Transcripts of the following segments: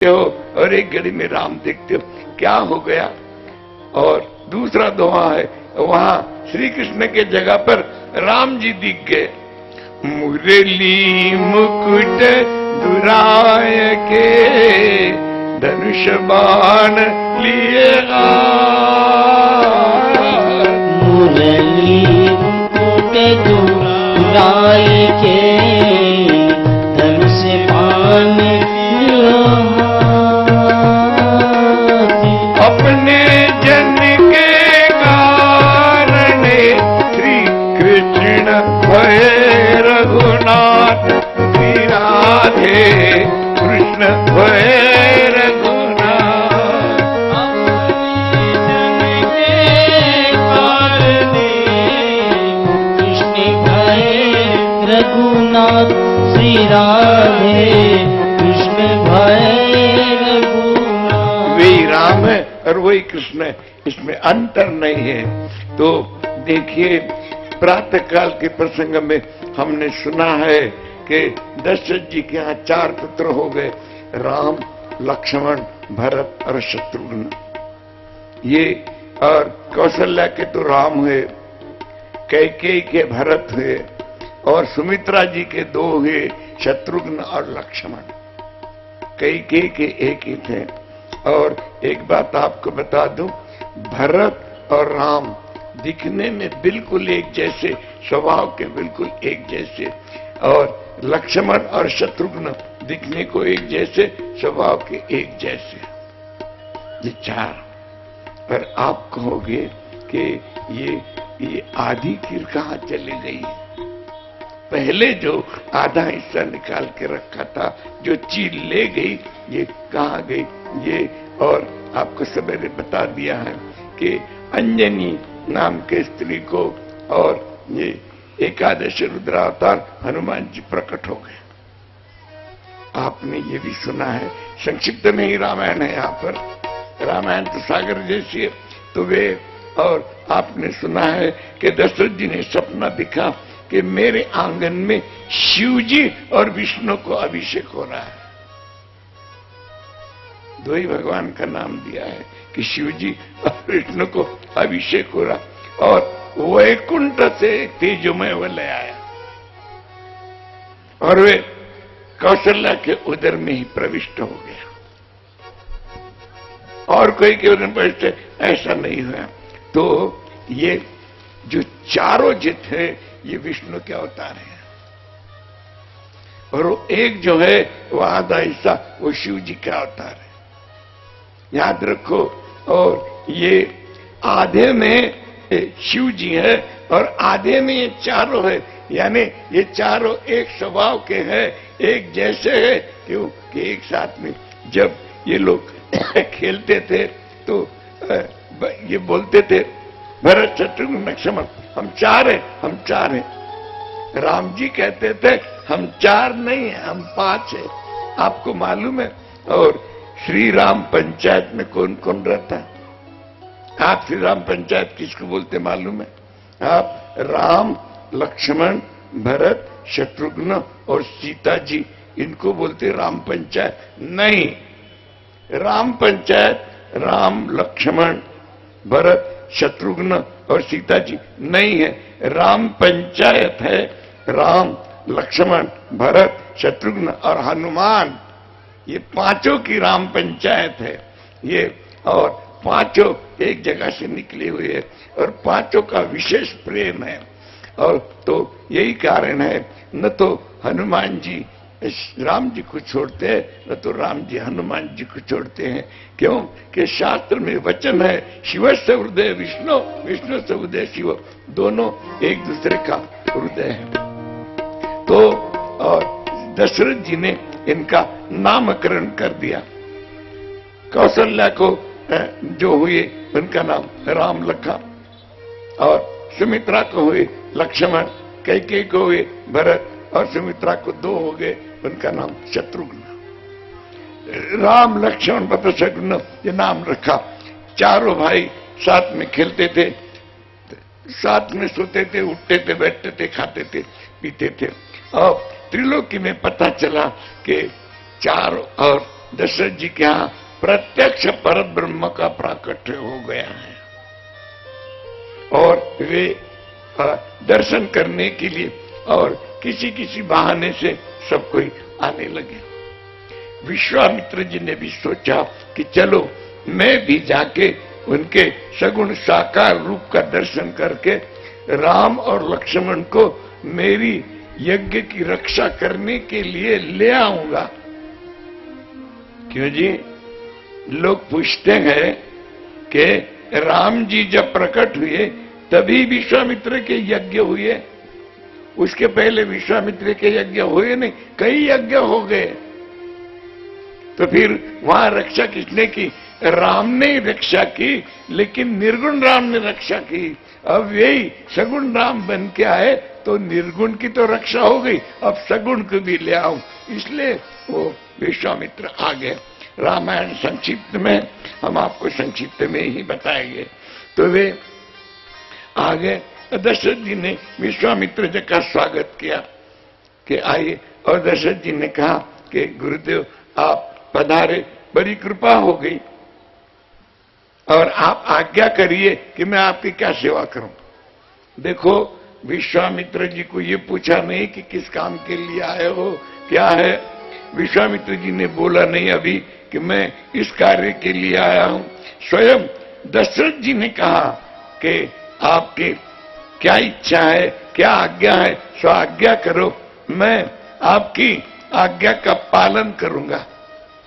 हो और एक घड़ी में राम देखते हो, क्या हो गया। और दूसरा दोहा है, वहां श्री कृष्ण के जगह पर राम जी दिख गए। मुरली मुकुट दुराय के धनुष बाण लिए मुरली मुकुट दुराय के धनुष बाण अपने जन के कारण श्री कृष्ण भय रघुनाथ, श्री राधे कृष्ण भय रघुनाथ। अपने जन के कारण कृष्ण भय रघुनाथ, श्री राधे कृष्ण भय रघुनाथ। वही राम है और वही कृष्ण है, इसमें अंतर नहीं है। तो देखिए, प्रातः काल के प्रसंग में हमने सुना है कि दशरथ जी के यहाँ 4 पुत्र हो गए, राम, लक्ष्मण, भरत और शत्रुघ्न। ये और कौशल्या के तो राम हुए, कैकेयी के भरत हुए और सुमित्रा जी के 2 हुए, शत्रुघ्न और लक्ष्मण। कैकेयी के एक ही थे। और एक बात आपको बता दूं, भरत और राम दिखने में बिल्कुल एक जैसे, स्वभाव के बिल्कुल एक जैसे, और लक्ष्मण और शत्रुघ्न दिखने को एक जैसे, स्वभाव के एक जैसे। ये 4। पर आप कहोगे कि ये आधी खीर कहां चली गई। पहले जो आधा हिस्सा निकाल के रखा था, जो चीज ले गई, ये कहां गई। ये और आपको सवेरे बता दिया है कि अंजनी नाम के स्त्री को और ये एकादश रुद्रावतार हनुमान जी प्रकट हो गए। आपने ये भी सुना है, संक्षिप्त में ही रामायण है यहाँ पर, रामायण तो सागर जैसी है। तो वे, और आपने सुना है कि दशरथ जी ने सपना दिखा कि मेरे आंगन में शिव जी और विष्णु को अभिषेक हो रहा है। 2 ही भगवान का नाम दिया है कि शिव जी और विष्णु को अभिषेक हो रहा, और वैकुंठ से तेजोमय वलय आया और वे कौशल्या के उदर में ही प्रविष्ट हो गया, और कोई के उदर में प्रविष्ट ऐसा नहीं हुआ। तो ये जो चारों जो थे, ये विष्णु के अवतार हैं, और वो एक जो है वो आधा हिस्सा वो शिव जी का अवतार है, याद रखो। और ये आधे में शिव जी है और आधे में ये चारों है, यानी ये चारों एक स्वभाव के हैं, एक जैसे है। क्यों कि एक साथ में जब ये लोग खेलते थे तो ये बोलते थे, भरत शत्रुघ्न लक्ष्मण हम 4 हैं, हम 4 हैं। राम जी कहते थे हम 4 नहीं है, हम 5 है। आपको मालूम है। और श्री राम पंचायत में कौन कौन रहता है? आप श्री राम पंचायत किसको बोलते मालूम है? आप राम, लक्ष्मण, भरत, शत्रुघ्न और सीता जी, इनको बोलते राम पंचायत। नहीं, राम पंचायत राम, लक्ष्मण, भरत, शत्रुघ्न और सीता जी नहीं है। राम पंचायत है राम, लक्ष्मण, भरत, शत्रुघ्न और हनुमान। ये 5 की राम पंचायत है ये, और 5 एक जगह से निकले हुए हैं, और 5 का विशेष प्रेम है। और तो यही कारण है, न तो हनुमान जी राम जी को छोड़ते हैं, न तो राम जी हनुमान जी को छोड़ते हैं। क्यों कि शास्त्र में वचन है, शिव से हृदय विष्णु, विष्णु से हृदय शिव, दोनों एक दूसरे का हृदय है। तो और दशरथ जी ने इनका नामकरण कर दिया। कौशल्या को जो हुए उनका नाम राम रखा, और सुमित्रा को हुए लक्ष्मण, कैकेयी को हुए भरत, और सुमित्रा को 2 हो गए, उनका नाम शत्रुघ्न। राम, लक्ष्मण, भरत, शत्रुघ्न ये नाम रखा। चारों भाई साथ में खेलते थे, साथ में सोते थे, उठते थे, बैठते थे, खाते थे, पीते थे। और त्रिलोकी में पता चला कि 4 और दशरथ जी के यहां प्रत्यक्ष पर ब्रह्म का प्राकट्य हो गया है और वे दर्शन करने के लिए और किसी किसी बहाने से सब कोई आने लगे। विश्वामित्र जी ने भी सोचा कि चलो मैं भी जाके उनके सगुण साकार रूप का दर्शन करके राम और लक्ष्मण को मेरी यज्ञ की रक्षा करने के लिए ले आऊंगा। क्यों जी? लोग पूछते हैं कि राम जी जब प्रकट हुए तभी विश्वामित्र के यज्ञ हुए, उसके पहले विश्वामित्र के यज्ञ हुए नहीं, कई यज्ञ हो गए। तो फिर वहां रक्षा किसने की? राम ने रक्षा की, लेकिन निर्गुण राम ने रक्षा की। अब यही सगुण राम बन के आए तो निर्गुण की तो रक्षा हो गई, अब सगुण को भी ले आऊं, इसलिए वो विश्वामित्र आ गए। रामायण संक्षिप्त में हम आपको संक्षिप्त में ही बताएंगे। तो वे आ गए। दशरथ जी ने विश्वामित्र जी का स्वागत किया कि आइए, और दशरथ जी ने कहा कि गुरुदेव आप पधारे, बड़ी कृपा हो गई और आप आज्ञा करिए कि मैं आपकी क्या सेवा करूं। देखो, विश्वामित्र जी को ये पूछा नहीं कि किस काम के लिए आए हो, क्या है। विश्वामित्र जी ने बोला नहीं अभी कि मैं इस कार्य के लिए आया हूं। स्वयं दशरथ जी ने कहा कि आपकी क्या इच्छा है, क्या आज्ञा है, सो आज्ञा करो, मैं आपकी आज्ञा का पालन करूंगा।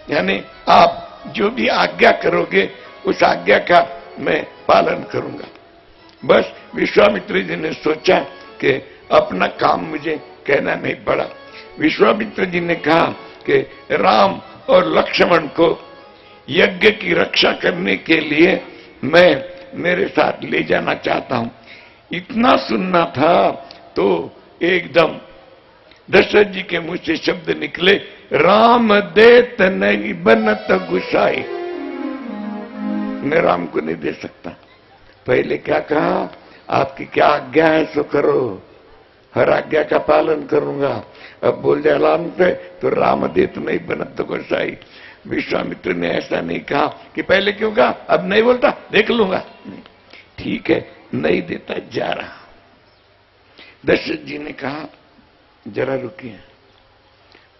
यानी आप जो भी आज्ञा करोगे उस आज्ञा का मैं पालन करूंगा। बस विश्वामित्र जी ने सोचा कि अपना काम मुझे कहना नहीं पड़ा। विश्वामित्र जी ने कहा कि राम और लक्ष्मण को यज्ञ की रक्षा करने के लिए मैं मेरे साथ ले जाना चाहता हूं। इतना सुनना था तो एकदम दशरथ जी के मुंह से शब्द निकले, राम देत नहीं बनत गुसाई। मैं राम को नहीं दे सकता। पहले क्या कहा? आपकी क्या आज्ञा है सो करो, हर आज्ञा का पालन करूंगा। अब बोल जाए राम से तो राम देत नहीं बनत गुसाई। विश्वामित्र ने ऐसा नहीं कहा कि पहले क्यों कहा, अब नहीं बोलता, देख लूंगा। ठीक है, नहीं देता, जा रहा। दशरथ जी ने कहा जरा रुकिए।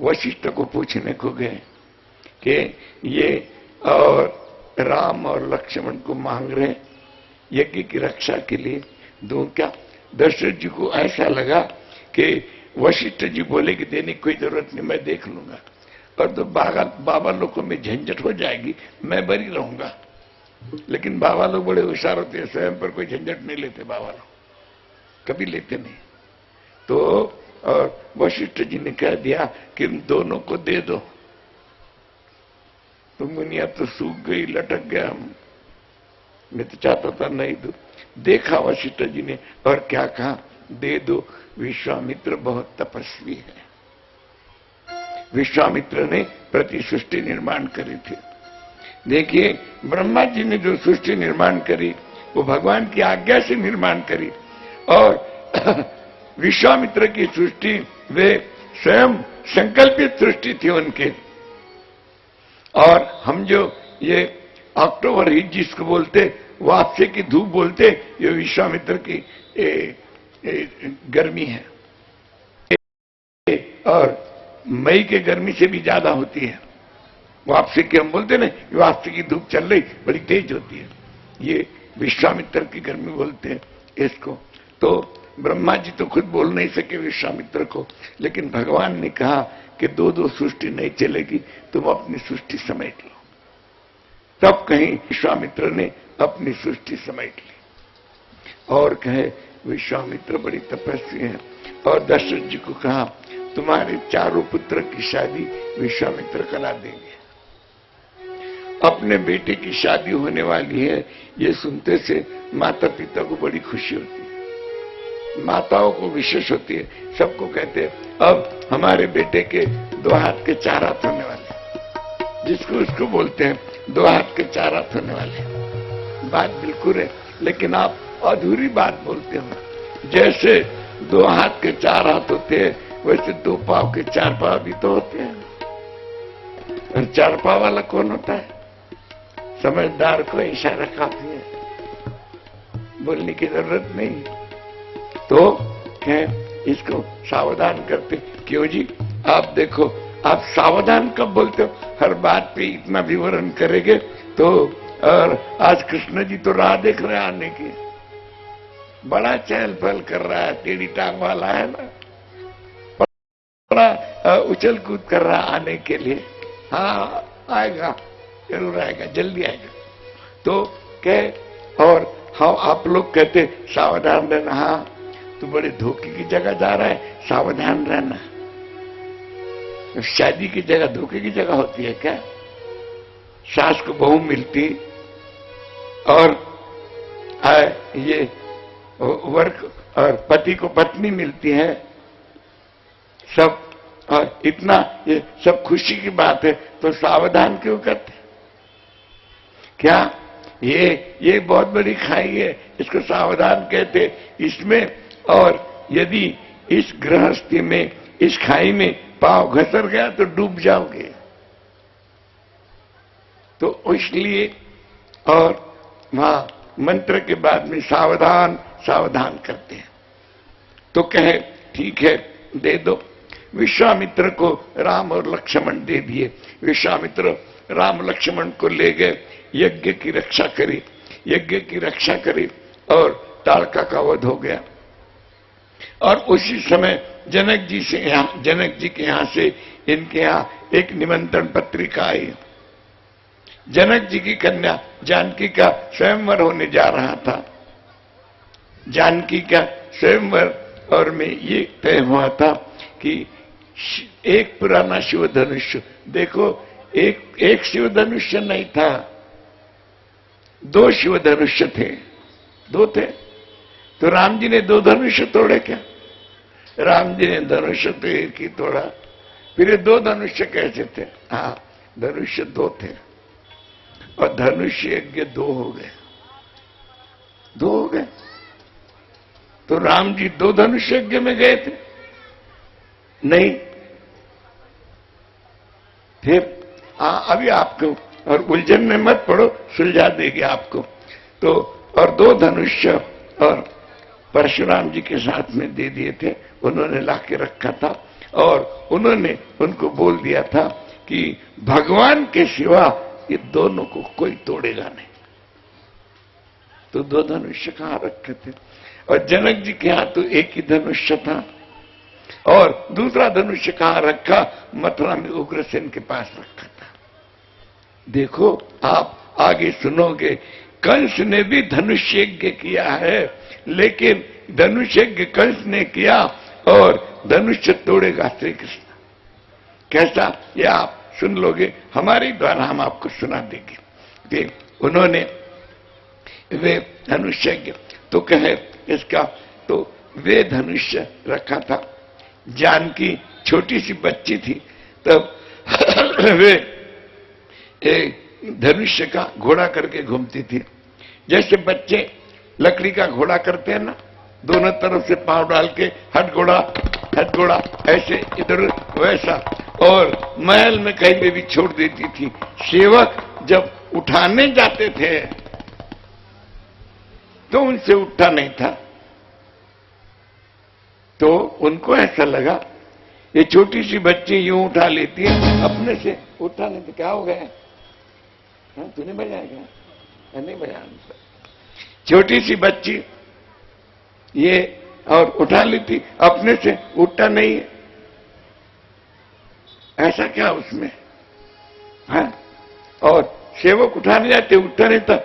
वशिष्ठ को पूछने को गए कि ये और राम और लक्ष्मण को मांग रहे यज्ञ की रक्षा के लिए, दूं क्या? दशरथ जी को ऐसा लगा कि वशिष्ठ जी बोले कि देने की कोई जरूरत नहीं, मैं देख लूंगा, और तो बाबा लोगों में झंझट हो जाएगी, मैं बरी रहूंगा। लेकिन बाबा लोग बड़े होशियार होते हैं, स्वयं पर कोई झंझट नहीं लेते बाबा लोग, कभी लेते नहीं। तो और वशिष्ठ जी ने कह दिया कि दोनों को दे दो। तो मुनिया तो सूख गई, लटक गया। मैं तो चाहता था नहीं दो। देखा वशिष्ठ जी ने और क्या कहा, दे दो, विश्वामित्र बहुत तपस्वी है। विश्वामित्र ने प्रति सृष्टि निर्माण करी थी। देखिए, ब्रह्मा जी ने जो सृष्टि निर्माण करी वो भगवान की आज्ञा से निर्माण करी, और विश्वामित्र की सृष्टि वे स्वयं संकल्पित सृष्टि थी उनके। और हम जो ये अक्टूबर हीट जिसको बोलते, वापसे की धूप बोलते, ये विश्वामित्र की गर्मी है, और मई के गर्मी से भी ज्यादा होती है। वापसी की हम बोलते ना, वापसी की धूप चल रही, बड़ी तेज होती है, ये विश्वामित्र की गर्मी बोलते हैं इसको। तो ब्रह्मा जी तो खुद बोल नहीं सके विश्वामित्र को, लेकिन भगवान ने कहा कि दो दो सृष्टि नहीं चलेगी, तुम अपनी सृष्टि समेट लो। तब कहीं विश्वामित्र ने अपनी सृष्टि समेट ली, और कहे विश्वामित्र बड़ी तपस्वी है। और दशरथ जी को कहा तुम्हारे चारों पुत्र की शादी विश्वामित्र करा देंगे। अपने बेटे की शादी होने वाली है, ये सुनते से माता पिता को बड़ी खुशी होती है, माताओं को विशेष होती है। सबको कहते हैं अब हमारे बेटे के 2 हाथ के 4 हाथ होने वाले, जिसको उसको बोलते हैं 2 हाथ के 4 हाथ होने वाले। बात बिल्कुल है, लेकिन आप अधूरी बात बोलते हो। जैसे 2 हाथ के 4 हाथ होते हैं, वैसे 2 पांव के 4 पांव भी तो होते हैं। और चारपा वाला कौन होता है? समझदार को इशारा काफी है, बोलने की जरूरत नहीं। तो क्या इसको सावधान करते, क्यों जी? आप देखो, आप सावधान कब बोलते हो? हर बात पे इतना विवरण करेंगे तो। और आज कृष्ण जी तो राह देख रहे हैं आने की, बड़ा चहल पहल कर रहा है, टेढ़ी टांग वाला है ना, बड़ा उछल कूद कर रहा है आने के लिए। हाँ आएगा, जरूर आएगा, जल्दी आएगा। तो कहे, और हाँ आप लोग कहते सावधान रहना। हाँ तू बड़े धोखे की जगह जा रहा है, सावधान रहना। शादी की जगह धोखे की जगह होती है क्या? सास को बहू मिलती और ये वर्क और पति को पत्नी मिलती है, सब और इतना ये सब खुशी की बात है, तो सावधान क्यों करते? क्या ये बहुत बड़ी खाई है, इसको सावधान कहते इसमें। और यदि इस गृहस्थी में, इस खाई में पांव घसर गया तो डूब जाओगे। तो इसलिए, और वहां मंत्र के बाद में सावधान सावधान करते हैं। तो कहे ठीक है दे दो। विश्वामित्र को राम और लक्ष्मण दे दिए। विश्वामित्र राम लक्ष्मण को ले गए, यज्ञ की रक्षा करी, यज्ञ की रक्षा करी और ताड़का का वध हो गया। और उसी समय जनक जी के यहां से इनके यहां एक निमंत्रण पत्रिका आई। जनक जी की कन्या जानकी का स्वयंवर होने जा रहा था। जानकी का स्वयंवर और में ये तय हुआ था कि एक पुराना शिव धनुष, देखो एक शिव धनुष नहीं था, दो शिव धनुष थे, दो थे। तो राम जी ने दो धनुष तोड़े क्या? राम जी ने धनुष तो एक ही तोड़ा, फिर ये दो धनुष कैसे थे? हाँ धनुष दो थे और धनुष यज्ञ दो हो गए, दो हो गए। तो राम जी दो धनुष यज्ञ में गए थे? नहीं। फिर अभी आपको और उलझन में मत पड़ो, सुलझा देगी आपको। तो और दो धनुष और परशुराम जी के साथ में दे दिए थे, उन्होंने लाके रखा था और उन्होंने उनको बोल दिया था कि भगवान के सिवा ये दोनों को कोई तोड़ेगा नहीं। तो दो धनुष्य कहां रखे थे? और जनक जी के यहां तो एक ही धनुष्य था और दूसरा धनुष्य कहां रखा? मथुरा में उग्रसेन के पास रखा था। देखो आप आगे सुनोगे, कंस ने भी धनुष यज्ञ किया है, लेकिन धनुष यज्ञ कंस ने किया और धनुष्य तोड़ेगा श्री कृष्ण। कैसा? ये आप सुन लोगे, हमारे द्वारा हम आपको सुना देंगे कि उन्होंने वे धनुष यज्ञ तो कहे इसका, तो वे धनुष्य रखा था। जानकी छोटी सी बच्ची थी तब वे धनुष्य का घोड़ा करके घूमती थी, जैसे बच्चे लकड़ी का घोड़ा करते हैं ना, दोनों तरफ से पांव डाल के हट घोड़ा ऐसे इधर, वैसा। और महल में कहीं पे भी छोड़ देती थी। सेवक जब उठाने जाते थे तो उनसे उठता नहीं था, तो उनको ऐसा लगा ये छोटी सी बच्ची यूं उठा लेती है, अपने से उठा नहीं तो क्या हो गया? तूने बजाएगा? नहीं बजा। छोटी सी बच्ची ये और उठा लेती, अपने से उठता नहीं है, ऐसा क्या उसमें? हाँ? और सेवक उठाने जाते, उठता नहीं था।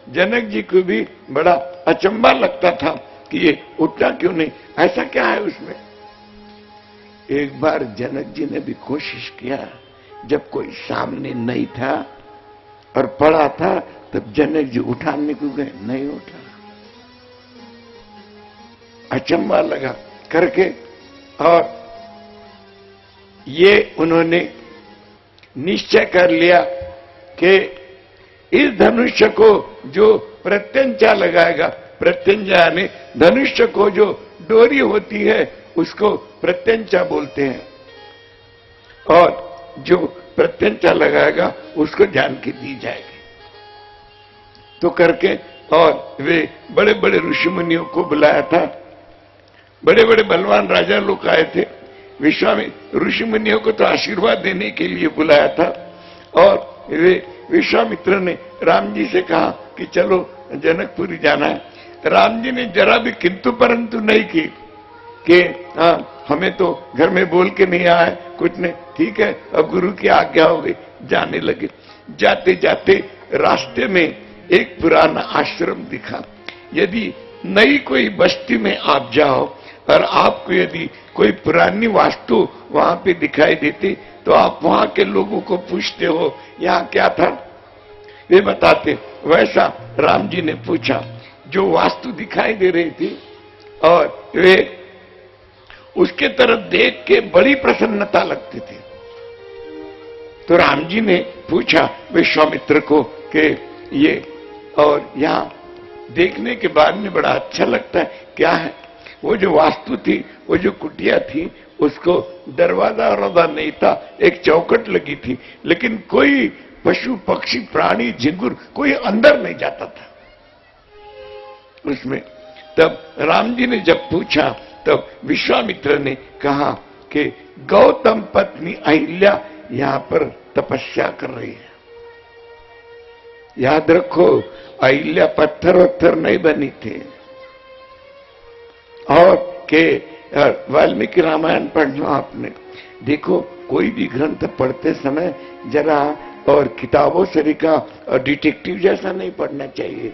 जनक जी को भी बड़ा अचंभा लगता था कि ये उठता क्यों नहीं, ऐसा क्या है उसमें? एक बार जनक जी ने भी कोशिश किया, जब कोई सामने नहीं था और पड़ा था, तब जनक जी उठाने को गए, नहीं उठा। अचंभा लगा करके, और ये उन्होंने निश्चय कर लिया कि इस धनुष्य को जो प्रत्यंचा लगाएगा, प्रत्यंचा ने धनुष्य को जो डोरी होती है उसको प्रत्यंचा बोलते हैं, और जो प्रत्यंचा लगाएगा उसको जानकी दी जाएगी। तो करके और वे बड़े बड़े ऋषि मुनियों को बुलाया था, बड़े बड़े बलवान राजा लोग आए थे। विश्वामित्र ऋषि मुनियों को तो आशीर्वाद देने के लिए बुलाया था। और वे विश्वामित्र ने राम जी से कहा कि चलो जनकपुरी जाना है। राम जी ने जरा भी किंतु परंतु नहीं की कि हमें तो घर में बोल के नहीं आया, कुछ नहीं, ठीक है अब गुरु की आज्ञा हो गई, जाने लगे। जाते जाते रास्ते में एक पुराना आश्रम दिखा। यदि नई कोई बस्ती में आप जाओ और आपको यदि कोई पुरानी वास्तु वहां पे दिखाई देती तो आप वहां के लोगों को पूछते हो यहाँ क्या था, वे बताते। वैसा राम जी ने पूछा, जो वास्तु दिखाई दे रही थी और वे उसके तरफ देख के बड़ी प्रसन्नता लगती थी। तो राम जी ने पूछा विश्वामित्र को कि ये और यहाँ देखने के बाद में बड़ा अच्छा लगता है, क्या है? वो जो वास्तु थी, वो जो कुटिया थी, उसको दरवाजा वरवाजा नहीं था, एक चौखट लगी थी, लेकिन कोई पशु पक्षी प्राणी झिंगुर कोई अंदर नहीं जाता था उसमें। तब राम जी ने जब पूछा तब विश्वामित्र ने कहा कि गौतम पत्नी अहिल्या यहां पर तपस्या कर रही है। याद रखो, अहिल्या पत्थर वत्थर नहीं बनी थी। और के वाल्मीकि रामायण पढ़ना आपने, देखो कोई भी ग्रंथ पढ़ते समय जरा और किताबों से का और डिटेक्टिव जैसा नहीं पढ़ना चाहिए,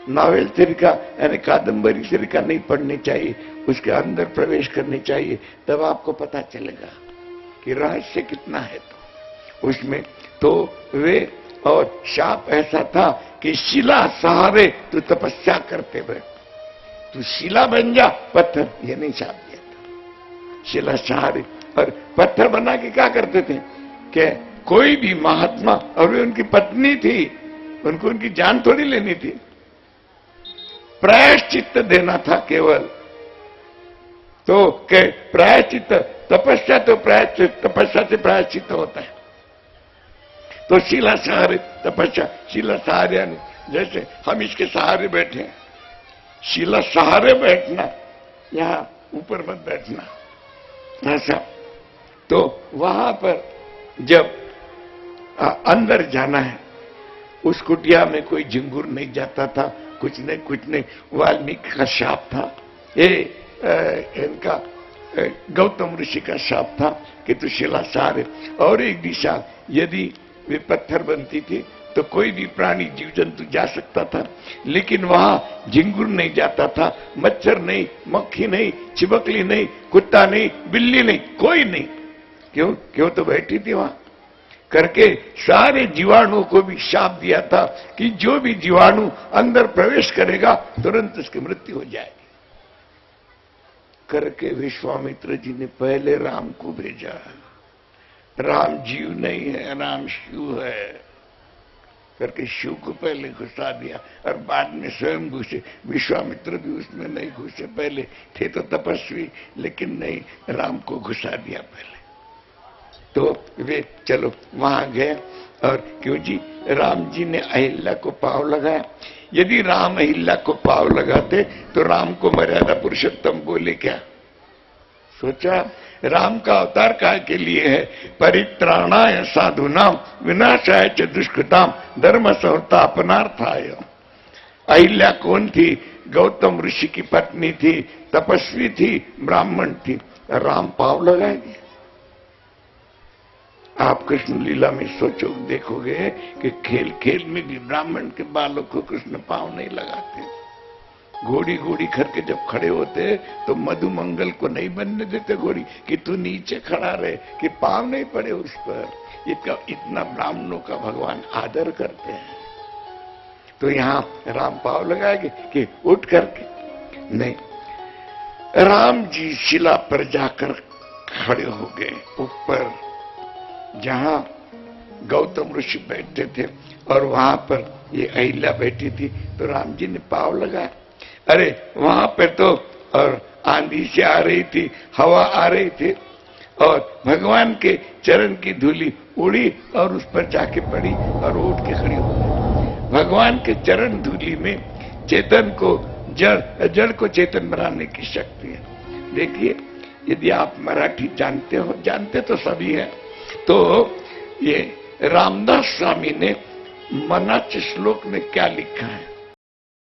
नॉवेल से का यानी कादम्बरी से का नहीं पढ़नी चाहिए, उसके अंदर प्रवेश करनी चाहिए, तब आपको पता चलेगा कि रहस्य कितना है। तो उसमें तो वे और शाप ऐसा था कि शिला सहारे तू तपस्या करते बैठ, तू शिला बन जा, पत्थर, ये नहीं शाप दिया था, शिला सहारे। और पत्थर बना के क्या करते थे कि कोई भी महात्मा, और वे उनकी पत्नी थी, उनको उनकी जान थोड़ी लेनी थी, प्रायश्चित्त देना था केवल। तो के प्रायश्चित्त, तपस्या तो प्रायश्चित, तपस्या से प्रायश्चित्त होता है। तो शिला सहारे तपस्या, शिला सहारे जैसे हम इसके सहारे बैठे हैं, शिला सहारे बैठना, यहां ऊपर मत बैठना ऐसा। तो वहां पर जब अंदर जाना है, उस कुटिया में कोई झिंगुर नहीं जाता था, कुछ नहीं। वाल्मीकि का शाप था, ये इनका गौतम ऋषि का शाप था कि तू शिला सहारे। और एक दिशा यदि वे पत्थर बनती थी तो कोई भी प्राणी जीव जंतु जा सकता था, लेकिन वहां झिंगुर नहीं जाता था, मच्छर नहीं, मक्खी नहीं, चिपकली नहीं, कुत्ता नहीं, बिल्ली नहीं, कोई नहीं। क्यों तो बैठी थी वहां करके सारे जीवाणुओं को भी शाप दिया था कि जो भी जीवाणु अंदर प्रवेश करेगा तुरंत उसकी मृत्यु हो जाएगी। करके विश्वामित्र जी ने पहले राम को भेजा। राम जीव नहीं है, राम शिव है करके शिव को पहले घुसा दिया और बाद में स्वयं घुसे। विश्वामित्र भी उसमें नहीं घुसे, पहले थे तो तपस्वी, लेकिन नहीं, राम को घुसा दिया पहले। तो वे चलो वहां गए। और क्यों जी, राम जी ने अहिल्या को पांव लगाया। यदि राम अहिल्या को पांव लगाते तो राम को मर्यादा पुरुषोत्तम बोले क्या? सोचा, राम का अवतार काय के लिए है? परित्राणाय साधुनाम विनाशाय च दुष्कृताम धर्म संस्थापनार्थाय। अहिल्या कौन थी? गौतम ऋषि की पत्नी थी, तपस्वी थी, ब्राह्मण थी। राम पांव लगाएंगे? आप कृष्ण लीला में सोचो, देखोगे कि खेल खेल में भी ब्राह्मण के बालों को कृष्ण पांव नहीं लगाते। घोड़ी घोड़ी करके जब खड़े होते तो मधुमंगल को नहीं बनने देते घोड़ी कि तू नीचे खड़ा रहे, कि पांव नहीं पड़े उस पर। इतना ब्राह्मणों का भगवान आदर करते हैं। तो यहां राम पांव लगाएंगे कि उठ करके? नहीं, राम जी शिला पर जाकर खड़े हो गए, ऊपर जहां गौतम ऋषि बैठते थे और वहां पर ये अहिल्या बैठी थी। तो राम जी ने पांव लगाया। अरे वहां पे तो और आंधी से आ रही थी, हवा आ रही थी, और भगवान के चरण की धूली उड़ी और उस पर जाके पड़ी और उठ के खड़ी हो गई। भगवान के चरण धूली में चेतन को जड़ को चेतन बनाने की शक्ति है। देखिए, यदि आप मराठी जानते हो, जानते तो सभी हैं, तो ये रामदास स्वामी ने मनाचे श्लोक में क्या लिखा है।